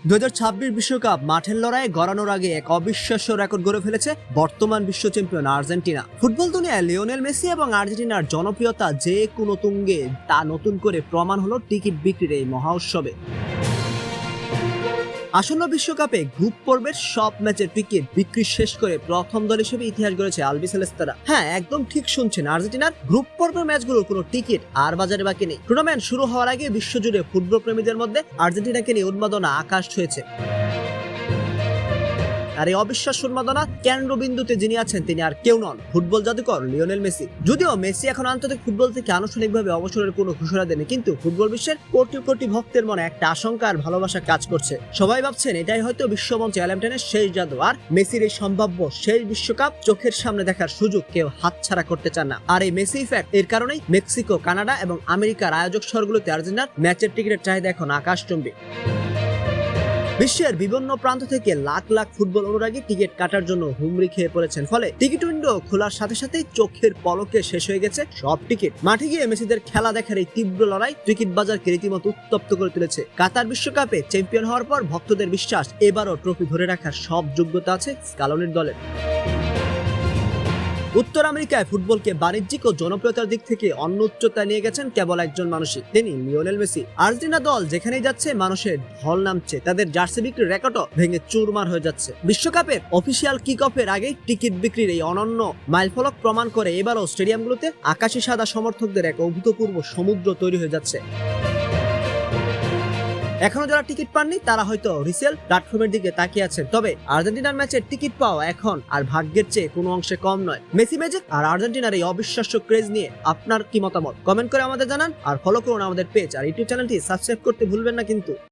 2026 বিশ্বকাপ মাঠের লড়াইয়ে গড়ানোর আগে এক অবিশ্বাস্য রেকর্ড গড়ে ফেলেছে বর্তমান বিশ্ব চ্যাম্পিয়ন আর্জেন্টিনা। ফুটবল দুনিয়ায় লিওনেল মেসি এবং আর্জেন্টিনার জনপ্রিয়তা যে কোনো তুঙ্গে তা নতুন করে প্রমাণ হলো টিকিট বিক্রির এই মহা উৎসবে। আসন্ন বিশ্বকাপে গ্রুপ পর্বের সব ম্যাচের টিকিট বিক্রি শেষ করে প্রথম দল হিসেবে ইতিহাস গড়েছে আলবিসেলেস্তারা। হ্যাঁ, একদম ঠিক শুনছেন, আর্জেন্টিনার গ্রুপ পর্বের ম্যাচগুলোর কোনো টিকিট আর বাজারে বাকি নেই। টুর্নামেন্ট শুরু হওয়ার আগে বিশ্বজুড়ে ফুটবল প্রেমীদের মধ্যে আর্জেন্টিনাকে নিয়ে উন্মাদনা আকাশ ছুঁয়েছে। আর এই অবিশ্বাস্য উন্মাদনা কেন্দ্রবিন্দুতে যিনি আছেন তিনি আর কেউ নন, ফুটবল জাদুকর লিওনেল মেসি। যদিও মেসি এখন আন্তর্জাতিক ফুটবল থেকে আনুষ্ঠানিকভাবে অবসরের কোনো ঘোষণা দেয়নি, কিন্তু ফুটবল বিশ্বের কোটি কোটি ভক্তের মনে একটা আশঙ্কা আর ভালোবাসা কাজ করছে। সবাই ভাবছেন এটাই হয়তো বিশ্বমঞ্চে অ্যালেমটেনের শেষ জাদু, আর মেসির এই সম্ভাব্য শেষ বিশ্বকাপ চোখের সামনে দেখার সুযোগ কেউ হাতছাড়া করতে চান না। আর এই মেসি ইফেক্ট এর কারণেই মেক্সিকো, কানাডা এবং আমেরিকার আয়োজক শহরগুলোতে আর্জেন্টিনার ম্যাচের টিকিটের চাহিদা এখন আকাশচুম্বী। বিশ্বের বিভিন্ন প্রান্ত থেকে লাখ লাখ ফুটবল অনুরাগী টিকিট কাটার জন্য হুমড়ি খেয়ে পড়েছেন। ফলে টিকিট উইন্ডো খোলার সাথে সাথেই চোখের পলকে শেষ হয়ে গেছে সব টিকিট। মাঠে গিয়ে মেসিদের খেলা দেখার এই তীব্র লড়াই টিকিট বাজারকে রীতিমতো উত্তপ্ত করে তুলেছে। কাতার বিশ্বকাপে চ্যাম্পিয়ন হওয়ার পর ভক্তদের বিশ্বাস এবারও ট্রফি ধরে রাখার সব যোগ্যতা আছে স্কালোনির দলের। উত্তর আমেরিকায় ফুটবলকে বাণিজ্যিক ও জনপ্রিয়তার দিক থেকে অন্য উচ্চতায় নিয়ে গেছেন কেবল একজন মানুষই, তিনি লিওনেল মেসি। আর্জেন্টিনা দল যেখানেই যাচ্ছে মানুষের ঢল নামছে, তাদের জার্সি বিক্রির রেকর্ডও ভেঙে চুরমার হয়ে যাচ্ছে। বিশ্বকাপের অফিসিয়াল কিক অফের আগেই টিকিট বিক্রির এই অনন্য মাইলফলক প্রমাণ করে এবারও স্টেডিয়ামগুলোতে আকাশি সাদা সমর্থকদের এক অভূতপূর্ব সমুদ্র তৈরি হয়ে যাচ্ছে। এখনো যারা টিকিট পাননি তারা হয়তো রিসেল প্ল্যাটফর্মের দিকে তাকিয়ে আছেন, তবে আর্জেন্টিনার ম্যাচের টিকিট পাওয়া এখন আর ভাগ্যের চেয়ে কোনো অংশে কম নয়। মেসি ম্যাজিক আর আর্জেন্টিনার এই অবিশ্বাস্য ক্রেজ নিয়ে আপনার কি মতামত কমেন্ট করে আমাদের জানান, আর ফলো করুন আমাদের পেজ আর ইউটিউব চ্যানেলটি সাবস্ক্রাইব করতে ভুলবেন না কিন্তু।